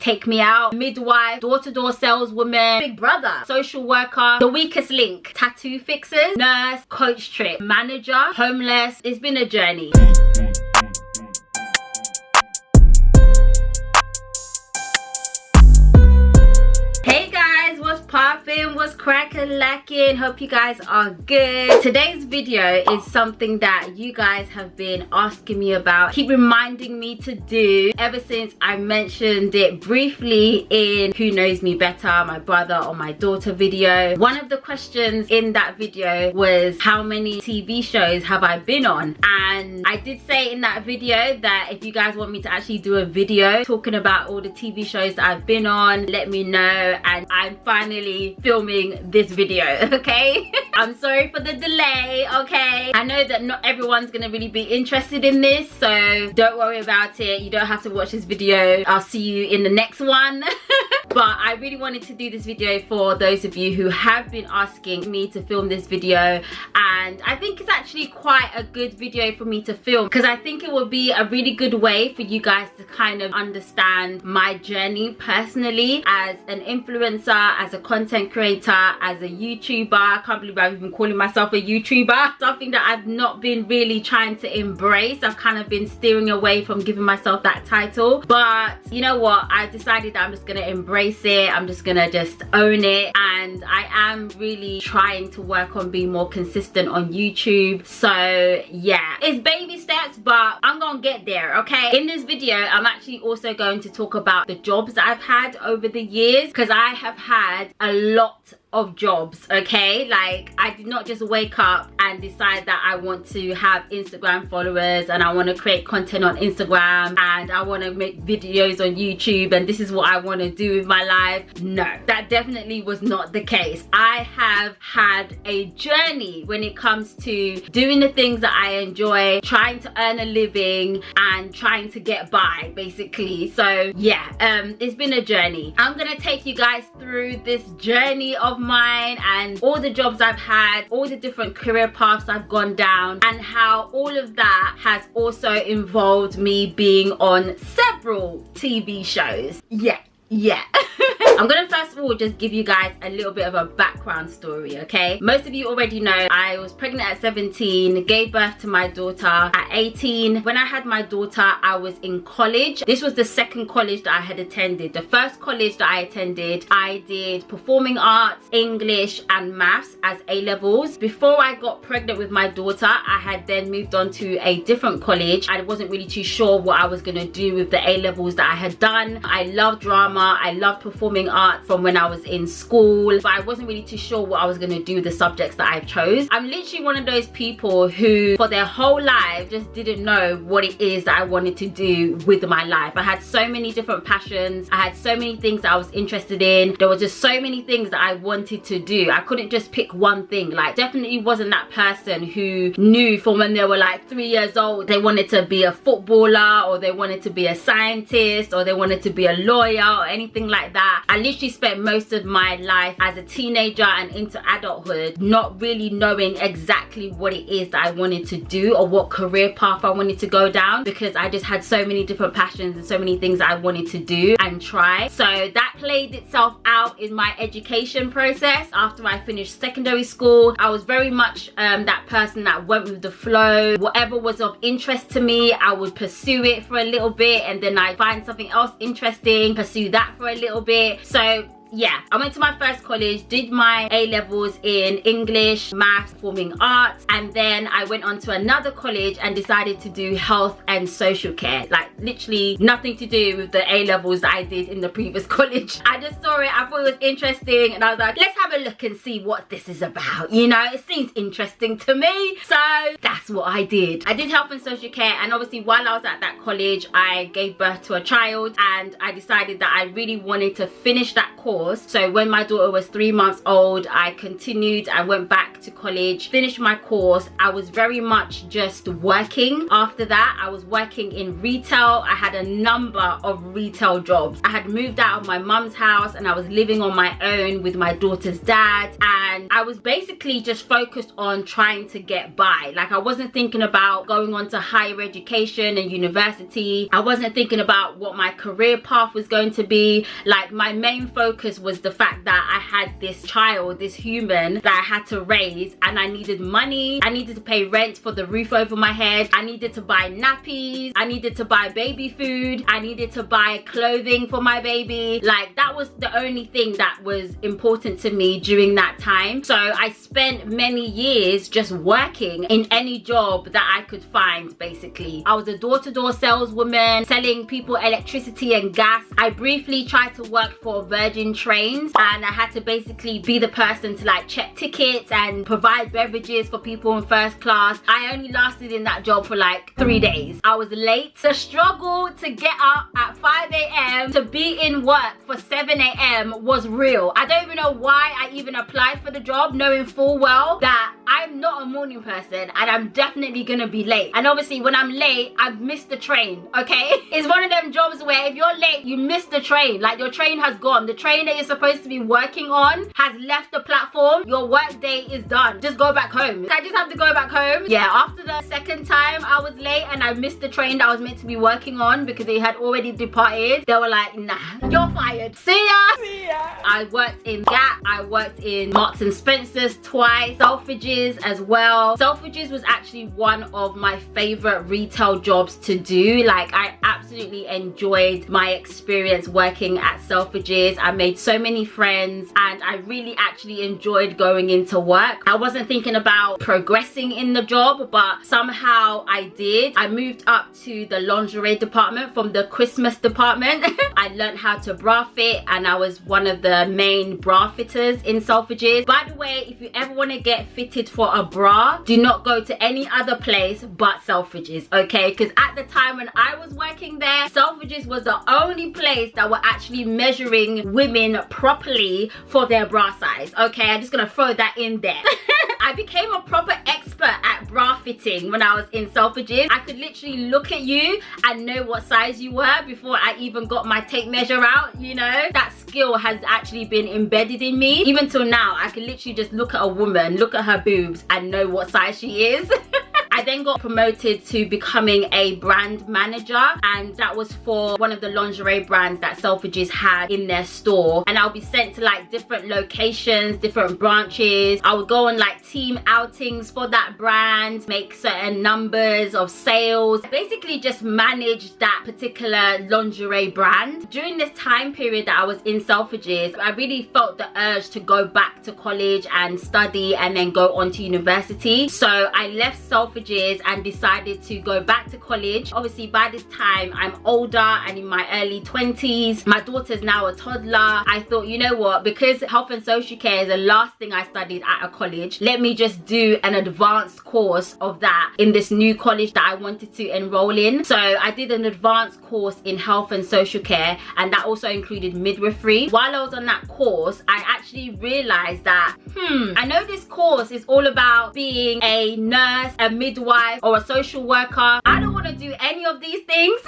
take me out, midwife, door-to-door saleswoman, big brother, social worker, the weakest link, tattoo fixers, nurse, coach trip, manager, homeless. It's been a journey. Popping, what's cracking, lacking? Hope you guys are good. Today's video is something that you guys have been asking me about, keep reminding me to do ever since I mentioned it briefly in Who Knows Me Better, my brother or my daughter video. One of the questions in that video was how many TV shows have I been on, and I did say in that video that if you guys want me to actually do a video talking about all the TV shows that I've been on, let me know. And I'm finally filming this video, okay? I'm sorry for the delay, okay? I know that not everyone's gonna really be interested in this, so don't worry about it. You don't have to watch this video. I'll see you in the next one. But I really wanted to do this video for those of you who have been asking me to film this video, and I think it's actually quite a good video for me to film because I think it will be a really good way for you guys to kind of understand my journey personally as an influencer, as a content creator, as a YouTuber. I can't believe I've been calling myself a YouTuber, something that I've not been really trying to embrace. I've kind of been steering away from giving myself that title, but you know what, I decided that I'm just gonna embrace it. I'm just gonna just own it, and I am really trying to work on being more consistent on YouTube. So yeah, it's baby steps, but I'm gonna get there, okay? In this video, I'm actually also going to talk about the jobs that I've had over the years, because I have had a lot of jobs, okay? Like, I did not just wake up and decide that I want to have Instagram followers and I want to create content on Instagram and I want to make videos on YouTube and this is what I want to do with my life. No, that definitely was not the case. I have had a journey when it comes to doing the things that I enjoy, trying to earn a living and trying to get by, basically. So yeah, it's been a journey. I'm gonna take you guys through this journey of mine and all the jobs I've had, all the different career paths I've gone down, and how all of that has also involved me being on several TV shows. Yeah. I'm gonna first of all just give you guys a little bit of a background story, okay? Most of you already know I was pregnant at 17, gave birth to my daughter at 18. When I had my daughter, I was in college. This was the second college that I had attended. The first college that I attended, I did performing arts, English and maths as A-levels. Before I got pregnant with my daughter, I had then moved on to a different college. I wasn't really too sure what I was gonna do with the A-levels that I had done. I love drama, I love performing arts from when I was in school, but I wasn't really too sure what I was going to do with the subjects that I chose. I'm literally one of those people who for their whole life just didn't know what it is that I wanted to do with my life. I had so many different passions, I had so many things that I was interested in, there were just so many things that I wanted to do. I couldn't just pick one thing. Like, definitely wasn't that person who knew from when they were like 3 years old they wanted to be a footballer or they wanted to be a scientist or they wanted to be a lawyer or anything like that. I literally spent most of my life as a teenager and into adulthood not really knowing exactly what it is that I wanted to do or what career path I wanted to go down, because I just had so many different passions and so many things I wanted to do and try. So that played itself out in my education process. After I finished secondary school, I was very much that person that went with the flow. Whatever was of interest to me, I would pursue it for a little bit and then I'd find something else interesting, pursue that for a little bit. So yeah, I went to my first college, did my A-levels in English, maths, performing arts, and then I went on to another college and decided to do health and social care. Like, literally nothing to do with the A-levels that I did in the previous college. I just saw it, I thought it was interesting, and I was like, let's have a look and see what this is about. You know, it seems interesting to me, so that's what I did. I did health and social care, and obviously while I was at that college, I gave birth to a child, and I decided that I really wanted to finish that course course. So when my daughter was 3 months old, I continued. I went back to college, finished my course. I was very much just working. After that, I was working in retail. I had a number of retail jobs. I had moved out of my mum's house and I was living on my own with my daughter's dad, and I was basically just focused on trying to get by. Like, I wasn't thinking about going on to higher education and university. I wasn't thinking about what my career path was going to be. Like, my main focus was the fact that I had this child, this human that I had to raise, and I needed money. I needed to pay rent for the roof over my head. I needed to buy nappies. I needed to buy baby food. I needed to buy clothing for my baby. Like, that was the only thing that was important to me during that time. So I spent many years just working in any job that I could find, basically. I was a door-to-door saleswoman, selling people electricity and gas. I briefly tried to work for Virgin Trains, and I had to basically be the person to like check tickets and provide beverages for people in first class. I only lasted in that job for like 3 days. I was late. The struggle to get up at 5 a.m. to be in work for 7 a.m. was real. I don't even know why I even applied for the job, knowing full well that I'm not a morning person and I'm definitely gonna be late. And obviously when I'm late, I've missed the train, okay? It's one of them jobs where if you're late, you miss the train. Like, your train has gone. The train that you're supposed to be working on has left the platform. Your work day is done. Just go back home. I just have to go back home. Yeah, after the second time I was late and I missed the train that I was meant to be working on because they had already departed, they were like, nah, you're fired. See ya! See ya! I worked in Gap. I worked in Marks and Spencer's twice. Selfridges as well. Selfridges was actually one of my favorite retail jobs to do. Like, I absolutely enjoyed my experience working at Selfridges. I made so many friends and I really actually enjoyed going into work. I wasn't thinking about progressing in the job, but somehow I did. I moved up to the lingerie department from the Christmas department. I learned how to bra fit and I was one of the main bra fitters in Selfridges. By the way, if you ever want to get fitted for a bra, do not go to any other place but Selfridges, okay? Because at the time when I was working there, Selfridges was the only place that were actually measuring women properly for their bra size, okay? I'm just gonna throw that in there. I became a proper expert at bra fitting when I was in Selfridges. I could literally look at you and know what size you were before I even got my tape measure out, you know? That skill has actually been embedded in me. Even till now, I can literally just look at a woman, look at her boobs and know what size she is. I then got promoted to becoming a brand manager, and that was for one of the lingerie brands that Selfridges had in their store. And I'll be sent to like different locations, different branches. I would go on like team outings for that brand, make certain numbers of sales, basically just manage that particular lingerie brand. During this time period that I was in Selfridges, I really felt the urge to go back to college and study and then go on to university. So I left Selfridges and decided to go back to college. Obviously by this time I'm older and in my early 20s. My daughter's now a toddler. I thought, you know what, because health and social care is the last thing I studied at a college, let me just do an advanced course of that in this new college that I wanted to enroll in. So I did an advanced course in health and social care, and that also included midwifery. While I was on that course, I actually realized that I know this course is all about being a nurse, a midwife or a social worker. I don't want to do any of these things.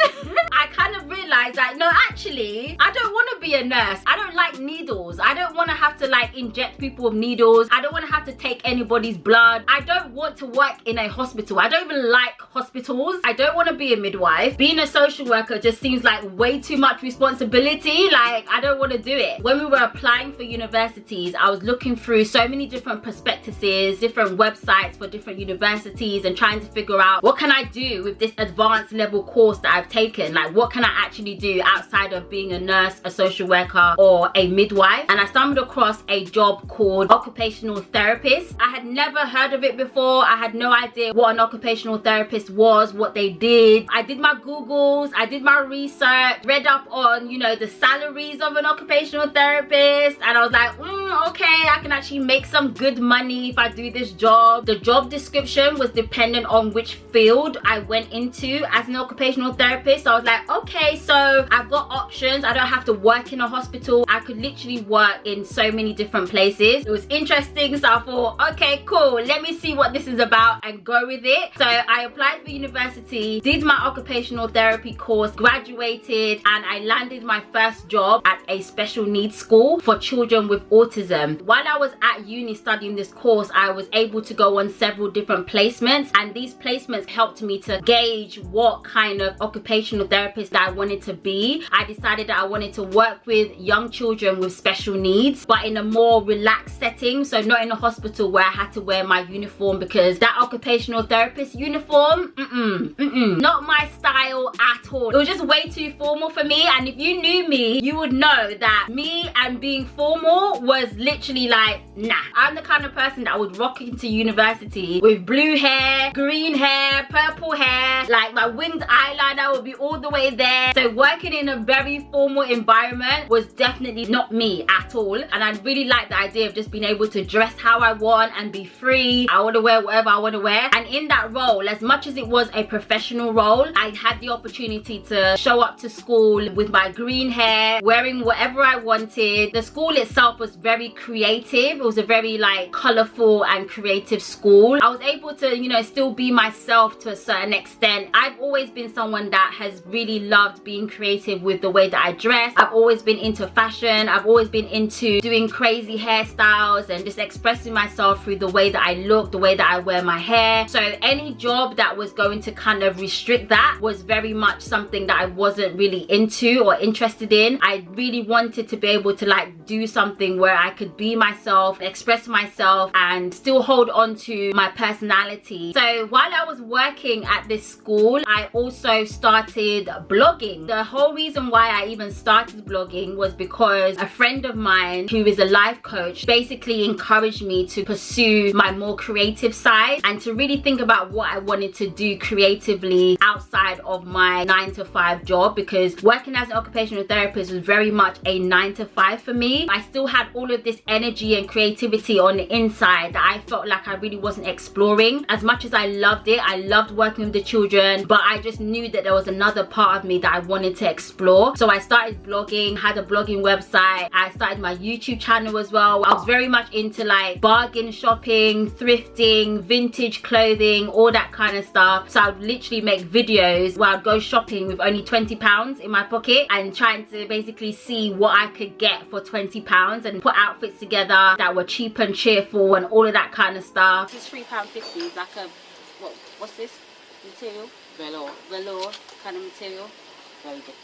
I kind of realized that no, actually I don't want to be a nurse. I don't like needles. I don't want to have to like inject people with needles. I don't want to have to take anybody's blood. I don't want to work in a hospital. I don't even like hospitals. I don't want to be a midwife. Being a social worker just seems like way too much responsibility. Like, I don't want to do it. When we were applying for universities, I was looking through so many different prospectuses, different websites for different universities, and trying to figure out what can I do with this advanced level course that I've taken. Like, what can I actually do outside of being a nurse, a social worker or a midwife? And I stumbled across a job called occupational therapist. I had never heard of it before. I had no idea what an occupational therapist was, what they did. I did my Googles, I did my research, read up on, you know, the salaries of an occupational therapist, and I was like, okay, I can actually make some good money if I do this job. The job description was dependent on which field I went into. into as an occupational therapist. So I was like, okay, so I've got options. I don't have to work in a hospital. I could literally work in so many different places. It was interesting, so I thought, okay, cool, let me see what this is about and go with it. So I applied for university, did my occupational therapy course, graduated, and I landed my first job at a special needs school for children with autism. While I was at uni studying this course, I was able to go on several different placements, and these placements helped me to gauge what kind of occupational therapist that I wanted to be. I decided that I wanted to work with young children with special needs, but in a more relaxed setting, so not in a hospital where I had to wear my uniform, because that occupational therapist uniform, not my style at all. It was just way too formal for me, and if you knew me, you would know that me and being formal was literally like, nah. I'm the kind of person that would rock into university with blue hair, green hair, purple hair, like my winged eyeliner would be all the way there. So working in a very formal environment was definitely not me at all, and I really like the idea of just being able to dress how I want and be free. I want to wear whatever I want to wear. And in that role, as much as it was a professional role, I had the opportunity to show up to school with my green hair, wearing whatever I wanted. The school itself was very creative. It was a very like colorful and creative school. I was able to, you know, still be myself to a certain extent. I've always been someone that has really loved being creative with the way that I dress. I've always been into fashion. I've always been into doing crazy hairstyles and just expressing myself through the way that I look, the way that I wear my hair. So any job that was going to kind of restrict that was very much something that I wasn't really into or interested in. I really wanted to be able to like do something where I could be myself, express myself, and still hold on to my personality. So while I was working at this school, I also started blogging. The whole reason why I even started blogging was because a friend of mine who is a life coach basically encouraged me to pursue my more creative side and to really think about what I wanted to do creatively outside of my 9-to-5 job, because working as an occupational therapist was very much a 9-to-5 for me. I still had all of this energy and creativity on the inside that I felt like I really wasn't exploring. As much as I loved it, I loved working with the children, but I just knew that there was another part of me that I wanted to explore. So I started blogging, had a blogging website. I started my YouTube channel as well. I was very much into like bargain shopping, thrifting, vintage clothing, all that kind of stuff. So I would literally make videos where I'd go shopping with only £20 in my pocket and trying to basically see what I could get for £20 and put outfits together that were cheap and cheerful and all of that kind of stuff. This is £3.50. It's like a, what's this material? Velour kind of material. Very good.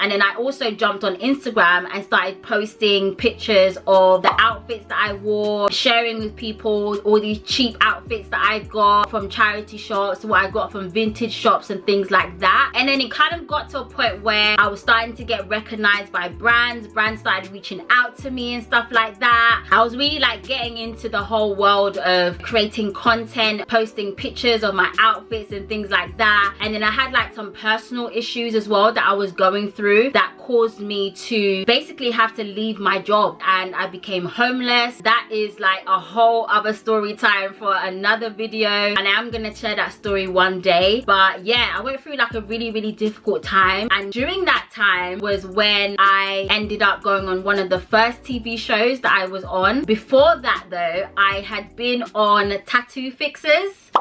And then I also jumped on Instagram and started posting pictures of the outfits that I wore, sharing with people all these cheap outfits that I got from charity shops, what I got from vintage shops and things like that. And then it kind of got to a point where I was starting to get recognized by brands. Brands started reaching out to me and stuff like that. I was really like getting into the whole world of creating content, posting pictures of my outfits and things like that. And then I had like some personal issues as well that I was going through that caused me to basically have to leave my job, and I became homeless. That is like a whole other story time for another video, and I'm gonna share that story one day. But yeah, I went through like a really difficult time, and during that time was when I ended up going on one of the first TV shows that I was on. Before that though, I had been on Tattoo Fixers.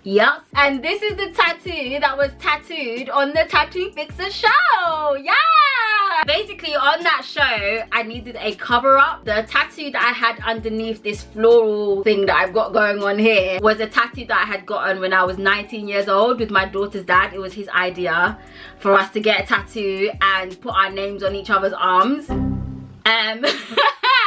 Yes, and this is the tattoo that was tattooed on the Tattoo Fixer show. Yeah, basically on that show I needed a cover up. The tattoo that I had underneath this floral thing that I've got going on here was a tattoo that I had gotten when I was 19 years old with my daughter's dad. It was his idea for us to get a tattoo and put our names on each other's arms.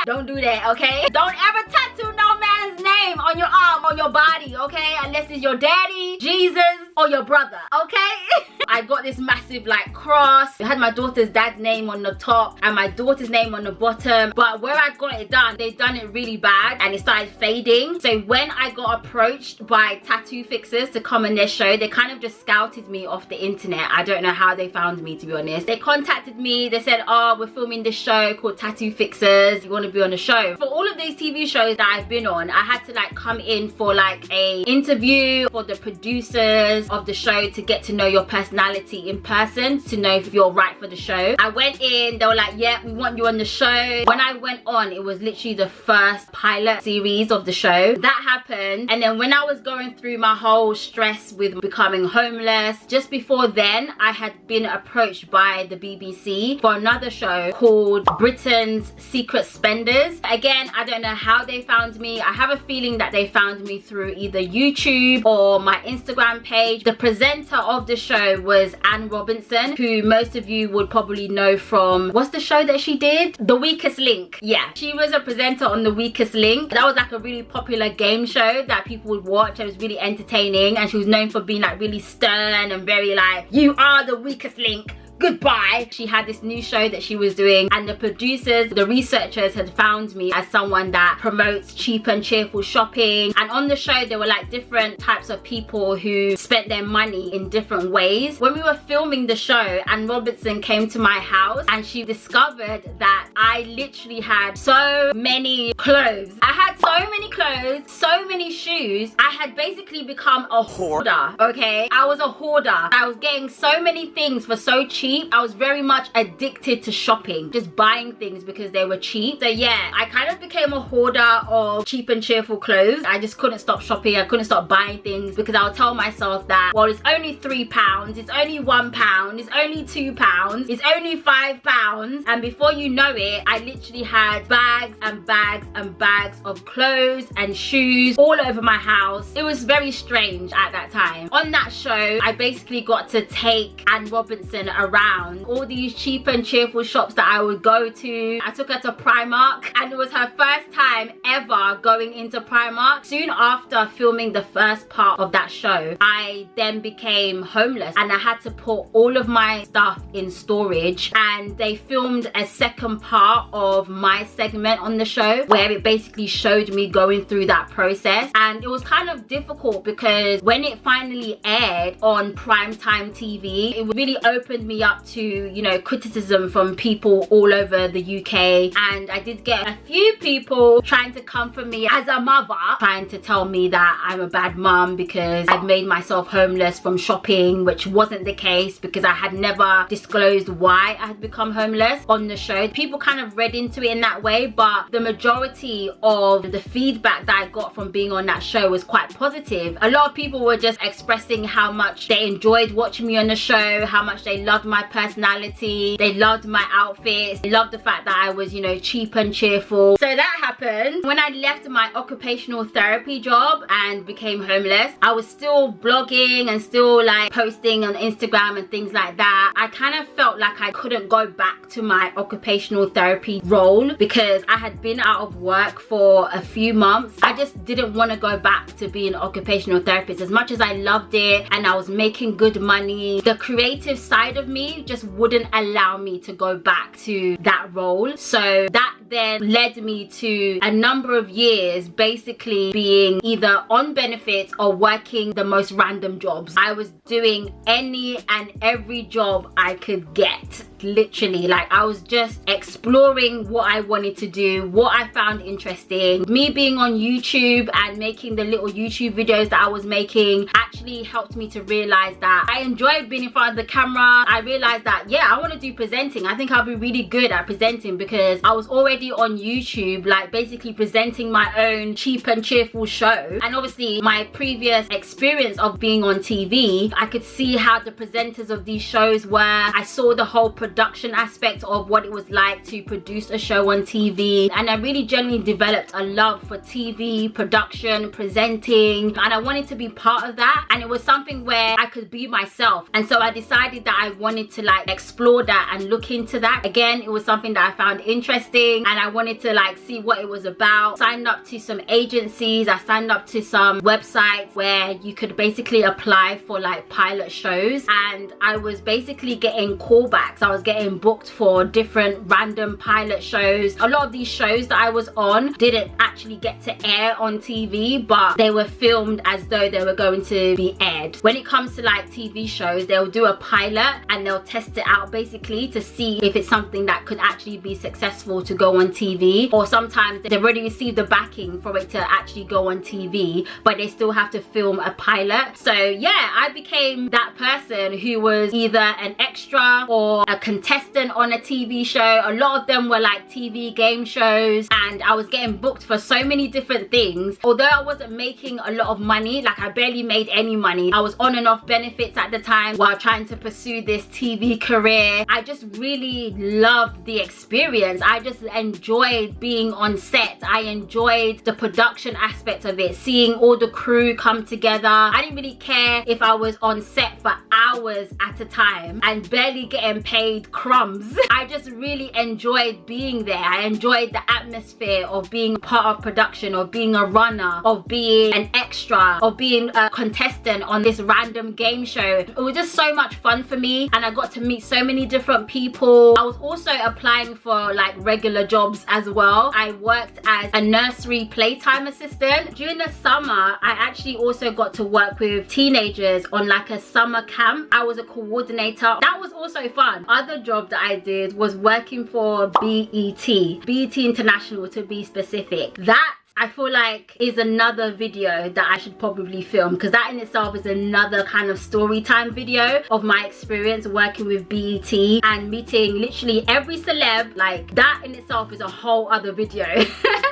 Don't do that, okay? Don't ever tattoo no man's name on your arm or your body, okay? Unless it's your daddy, Jesus, or your brother, okay? I got this massive like cross. It had my daughter's dad's name on the top and my daughter's name on the bottom, but where I got it done, they've done it really bad and it started fading. So when I got approached by tattoo fixers to come on their show, they kind of just scouted me off the internet. I don't know how they found me, to be honest. They contacted me, they said, oh, we're filming this show called Tattoo Fixers, you want to be on the show? For all of these TV shows that I've been on, I had to like come in for like a interview for the producers of the show to get to know your personality in person, to know if you're right for the show. I went in, they were like, yeah, we want you on the show. When I went on, it was literally the first pilot series of the show. That happened, and then when I was going through my whole stress with becoming homeless, just before then, I had been approached by the BBC for another show called Britain's Secret Spenders. Again, I don't know how they found me. I have a feeling that they found me through either YouTube or my Instagram page. The presenter of the show was Anne Robinson, who most of you would probably know from, what's the show that she did? The Weakest Link. Yeah, she was a presenter on The Weakest Link. That was like a really popular game show that people would watch. It was really entertaining, and she was known for being like really stern and very like, you are the weakest link, goodbye. She had this new show that she was doing, and the producers, the researchers had found me as someone that promotes cheap and cheerful shopping. And on the show there were like different types of people who spent their money in different ways. When we were filming the show, Anne Robinson came to my house and she discovered that I literally had so many clothes. I had so many clothes, so many shoes. I had basically become a hoarder, okay? I was a hoarder. I was getting so many things for so cheap. I was very much addicted to shopping, just buying things because they were cheap. So yeah, I kind of became a hoarder of cheap and cheerful clothes. I just couldn't stop shopping. I couldn't stop buying things because I would tell myself that, well, it's only £3, it's only £1, it's only £2, it's only £5. And before you know it, I literally had bags and bags and bags of clothes and shoes all over my house. It was very strange at that time. On that show, I basically got to take Anne Robinson around all these cheap and cheerful shops that I would go to. I took her to Primark, and it was her first time ever going into Primark. Soon after filming the first part of that show, I then became homeless and I had to put all of my stuff in storage, and they filmed a second part of my segment on the show where it basically showed me going through that process. And it was kind of difficult because when it finally aired on primetime TV, it really opened me up to, you know, criticism from people all over the UK. And I did get a few people trying to come for me as a mother, trying to tell me that I'm a bad mum because I've made myself homeless from shopping, which wasn't the case because I had never disclosed why I had become homeless on the show. People kind of read into it in that way, but the majority of the feedback that I got from being on that show was quite positive. A lot of people were just expressing how much they enjoyed watching me on the show, how much they loved my personality, they loved my outfits, they loved the fact that I was, you know, cheap and cheerful. So that happened. When I left my occupational therapy job and became homeless, I was still blogging and still like posting on Instagram and things like that. I kind of felt like I couldn't go back to my occupational therapy role because I had been out of work for a few months. I just didn't want to go back to being an occupational therapist. As much as I loved it and I was making good money, the creative side of me just wouldn't allow me to go back to that role. So that then led me to a number of years basically being either on benefits or working the most random jobs. I was doing any and every job I could get, literally. Like, I was just exploring what I wanted to do, what I found interesting. Me being on YouTube and making the little YouTube videos that I was making actually helped me to realize that I enjoyed being in front of the camera. I realized that, yeah, I want to do presenting. I think I'll be really good at presenting because I was already on YouTube, like basically presenting my own cheap and cheerful show. And obviously my previous experience of being on TV, I could see how the presenters of these shows were. I saw the whole production production aspect of what it was like to produce a show on TV, and I really genuinely developed a love for TV production, presenting, and I wanted to be part of that. And it was something where I could be myself, and so I decided that I wanted to like explore that and look into that. Again, it was something that I found interesting, and I wanted to like see what it was about. Signed up to some agencies, I signed up to some websites where you could basically apply for like pilot shows, and I was basically getting callbacks. I was getting booked for different random pilot shows. A lot of these shows that I was on didn't actually get to air on TV, but they were filmed as though they were going to be aired. When it comes to like TV shows, they'll do a pilot and they'll test it out basically to see if it's something that could actually be successful to go on TV, or sometimes they've already received the backing for it to actually go on TV, but they still have to film a pilot. So yeah, I became that person who was either an extra or a contestant on a TV show. A lot of them were like TV game shows, and I was getting booked for so many different things. Although I wasn't making a lot of money, like I barely made any money, I was on and off benefits at the time while trying to pursue this TV career. I just really loved the experience. I just enjoyed being on set. I enjoyed the production aspect of it, seeing all the crew come together. I didn't really care if I was on set for hours at a time and barely getting paid crumbs. I just really enjoyed being there. I enjoyed the atmosphere of being part of production, of being a runner, of being an extra, of being a contestant on this random game show. It was just so much fun for me, and I got to meet so many different people. I was also applying for like regular jobs as well. I worked as a nursery playtime assistant. During the summer, I actually also got to work with teenagers on like a summer camp. I was a coordinator. That was also fun. Other job that I did was working for BET International, to be specific. That I feel like is another video that I should probably film, because that in itself is another kind of story time video of my experience working with BET and meeting literally every celeb. Like that in itself is a whole other video.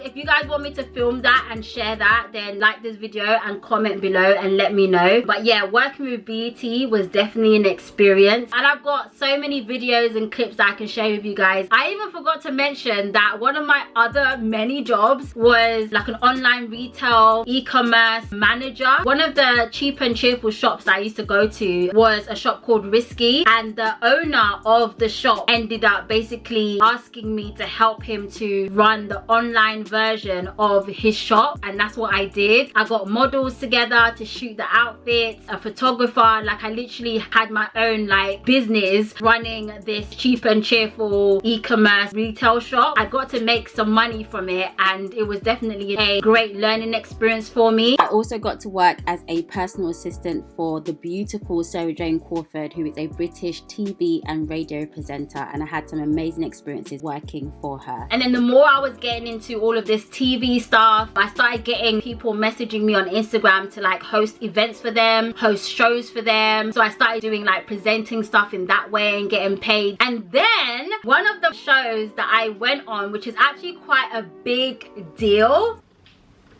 If you guys want me to film that and share that, then like this video and comment below and let me know. But yeah, working with BET was definitely an experience, and I've got so many videos and clips that I can share with you guys. I even forgot to mention that one of my other many jobs was like an online retail e-commerce manager. One of the cheap and cheerful shops that I used to go to was a shop called Risky, and the owner of the shop ended up basically asking me to help him to run the online version of his shop, and that's what I did. I got models together to shoot the outfits, a photographer. Like I literally had my own like business running this cheap and cheerful e-commerce retail shop. I got to make some money from it, and it was definitely a great learning experience for me. I also got to work as a personal assistant for the beautiful Sarah Jane Crawford, who is a British TV and radio presenter, and I had some amazing experiences working for her. And then the more I was getting into all of this TV stuff, I started getting people messaging me on Instagram to like host events for them, host shows for them. So I started doing like presenting stuff in that way and getting paid. And then one of the shows that I went on, which is actually quite a big deal,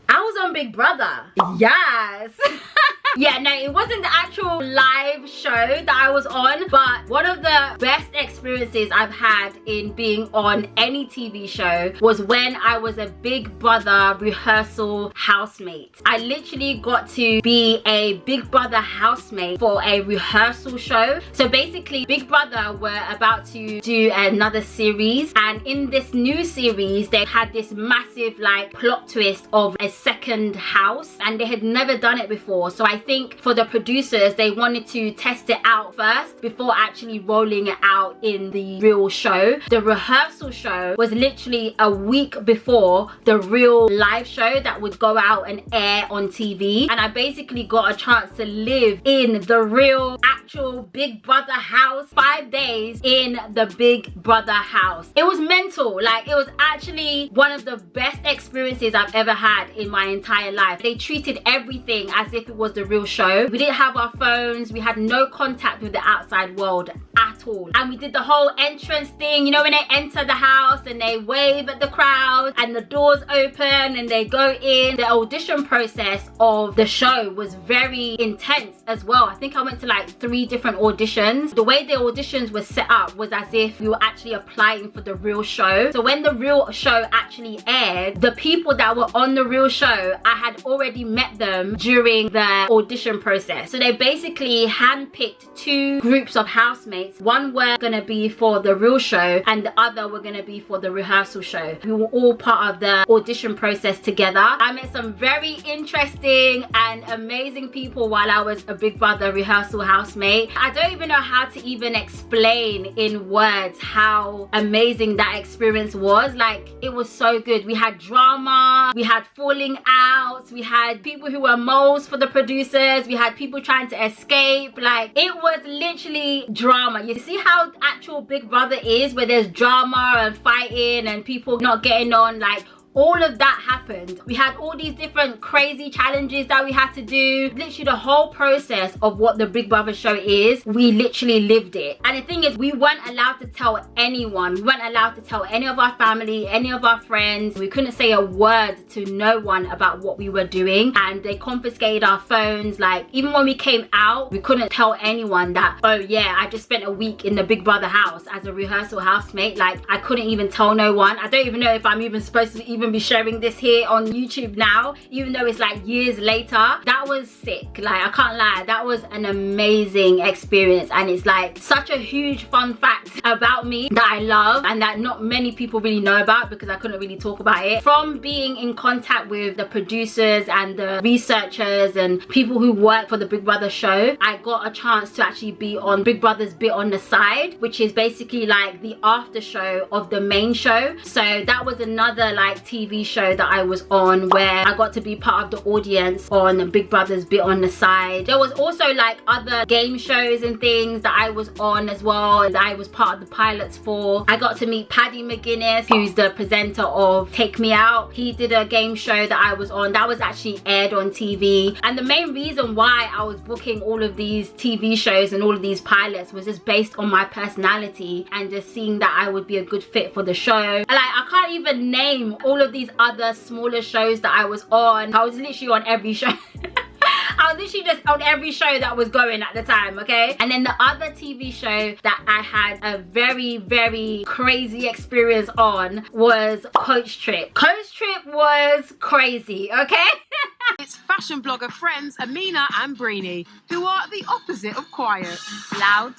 I was on Big Brother. Yes. Yeah, no, it wasn't the actual live show that I was on, but one of the best experiences I've had in being on any TV show was when I was a Big Brother rehearsal housemate. I literally got to be a Big Brother housemate for a rehearsal show. So basically, Big Brother were about to do another series, and in this new series, they had this massive like plot twist of a second house, and they had never done it before. So I think for the producers, they wanted to test it out first before actually rolling it out in the real show. The rehearsal show was literally a week before the real live show that would go out and air on TV, and I basically got a chance to live in the real actual Big Brother house, 5 days in the Big Brother house. It was mental. Like, it was actually one of the best experiences I've ever had in my entire life. They treated everything as if it was the real show. We didn't have our phones, we had no contact with the outside world at all. And we did the whole entrance thing, you know, when they enter the house and they wave at the crowd and the doors open and they go in. The audition process of the show was very intense as well. I think I went to like 3 different auditions. The way the auditions were set up was as if you were actually applying for the real show. So when the real show actually aired, the people that were on the real show, I had already met them during the audition process. So they basically handpicked 2 groups of housemates. One were gonna be for the real show and the other were gonna be for the rehearsal show. We were all part of the audition process together. I met some very interesting and amazing people while I was a Big Brother rehearsal housemate. I don't even know how to even explain in words how amazing that experience was. Like, it was so good. We had drama, we had falling outs, we had people who were moles for the producers, we had people trying to escape. Like, it was literally drama. You see how actual Big Brother is, where there's drama and fighting and people not getting on. Like, all of that happened. We had all these different crazy challenges that we had to do. Literally the whole process of what the Big Brother show is, we literally lived it. And the thing is, we weren't allowed to tell anyone. We weren't allowed to tell any of our family, any of our friends. We couldn't say a word to no one about what we were doing. And they confiscated our phones. Like, even when we came out, we couldn't tell anyone that, oh yeah, I just spent a week in the Big Brother house as a rehearsal housemate. Like, I couldn't even tell no one. I don't even know if I'm even supposed to even be sharing this here on YouTube now, even though it's like years later. That was sick. Like, I can't lie, that was an amazing experience. And it's like such a huge fun fact about me that I love and that not many people really know about, because I couldn't really talk about it. From being in contact with the producers and the researchers and people who work for the Big Brother show, I got a chance to actually be on Big Brother's Bit on the Side, which is basically like the after show of the main show. So that was another like TV show that I was on, where I got to be part of the audience on Big Brother's Bit on the Side. There was also like other game shows and things that I was on as well, that I was part of the pilots for. I got to meet Paddy McGuinness, who's the presenter of Take Me Out. He did a game show that I was on that was actually aired on TV. And the main reason why I was booking all of these TV shows and all of these pilots was just based on my personality and just seeing that I would be a good fit for the show. And like, I can't even name all of these other smaller shows that I was on. I was literally on every show. I was literally just on every show that was going at the time, okay? And then the other TV show that I had a very, very crazy experience on was Coach Trip. Coach Trip was crazy, okay? It's fashion blogger friends Amina and Breenie, who are the opposite of quiet. Loud.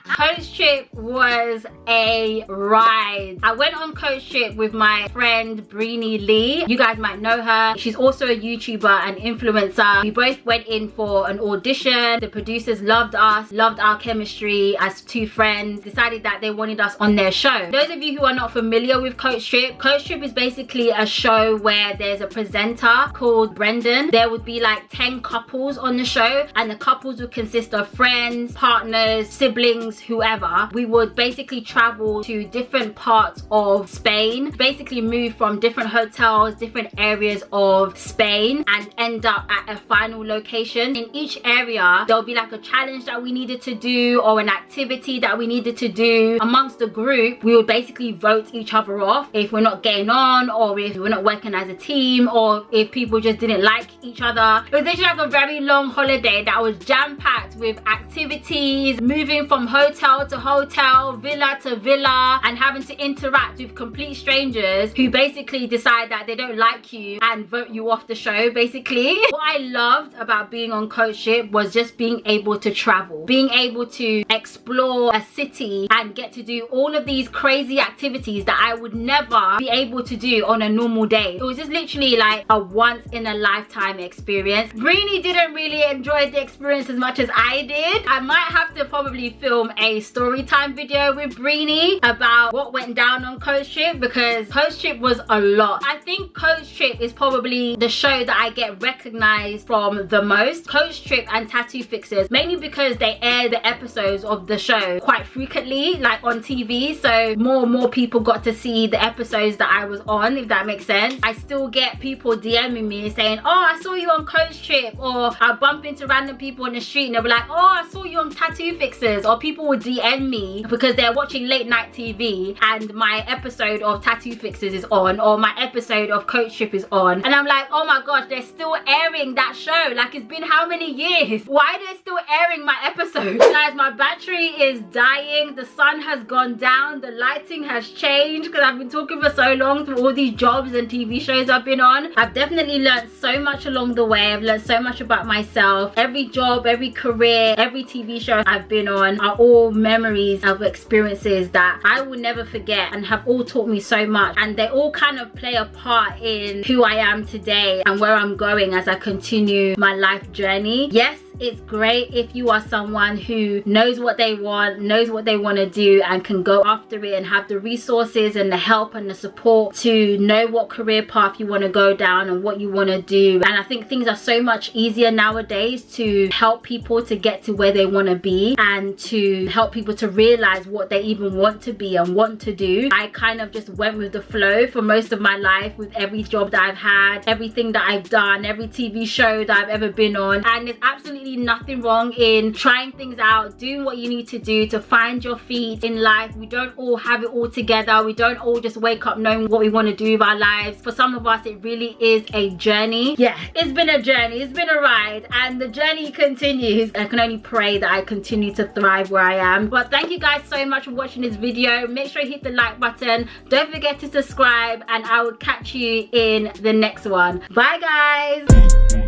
Coach Trip was a ride. I went on Coach Trip with my friend Breenie Lee. You guys might know her. She's also a YouTuber and influencer. We both went in for an audition. The producers loved us, loved our chemistry as 2 friends, decided that they wanted us on their show. Those of you who are not familiar with Coach Trip is basically a show where there's a presenter called Brendan. There would be like 10 couples on the show, and the couples would consist of friends, partners, siblings, whoever. We would basically travel to different parts of Spain, basically move from different hotels, different areas of Spain, and end up at a final location. In each area, there'll be like a challenge that we needed to do or an activity that we needed to do. Amongst the group, we would basically vote each other off if we're not getting on, or if we're not working as a team, or if people just didn't like each other. It was literally like a very long holiday that was jam-packed with activities, moving from hotel to hotel, villa to villa, and having to interact with complete strangers who basically decide that they don't like you and vote you off the show, basically. What I loved about being on Coach Trip was just being able to travel, being able to explore a city and get to do all of these crazy activities that I would never be able to do on a normal day. It was just literally like a once in a lifetime experience. Breenie didn't really enjoy the experience as much as I did. I might have to probably film a story time video with Brini about what went down on Coach Trip, because Coach Trip was a lot. I think Coach Trip is probably the show that I get recognized from the most. Coach Trip and Tattoo Fixers, mainly because they air the episodes of the show quite frequently, like on TV, so more and more people got to see the episodes that I was on, if that makes sense. I still get people DMing me saying, oh, I saw you on Coach Trip, or I bump into random people on the street and they'll be like, oh, I saw you on Tattoo Fixers, or people will DM me because they're watching late night TV and my episode of Tattoo Fixers is on, or my episode of Coach Trip is on, and I'm like, oh my gosh, they're still airing that show. Like, it's been how many years? Why are they still airing my episode? Guys, my battery is dying, the sun has gone down, the lighting has changed because I've been talking for so long through all these jobs and TV shows I've been on. I've definitely learned so much along the way. I've learned so much about myself. Every job, every career, every TV show I've been on are all memories of experiences that I will never forget and have all taught me so much, and they all kind of play a part in who I am today and where I'm going as I continue my life journey. Yes, it's great if you are someone who knows what they want, knows what they want to do, and can go after it and have the resources and the help and the support to know what career path you want to go down and what you want to do. And I think things are so much easier nowadays to help people to get to where they want to be and to help people to realize what they even want to be and want to do. I kind of just went with the flow for most of my life with every job that I've had, everything that I've done, every TV show that I've ever been on, and there's absolutely nothing wrong in trying things out, doing what you need to do to find your feet in life. We don't all have it all together. We don't all just wake up knowing what we want to do with our lives. For some of us, it really is a journey. Yeah, it's been a journey, it's been a ride, and the journey continues. I can only pray that I continue to thrive where I am. But thank you guys so much for watching this video. Make sure you hit the like button, don't forget to subscribe, and I will catch you in the next one. Bye guys.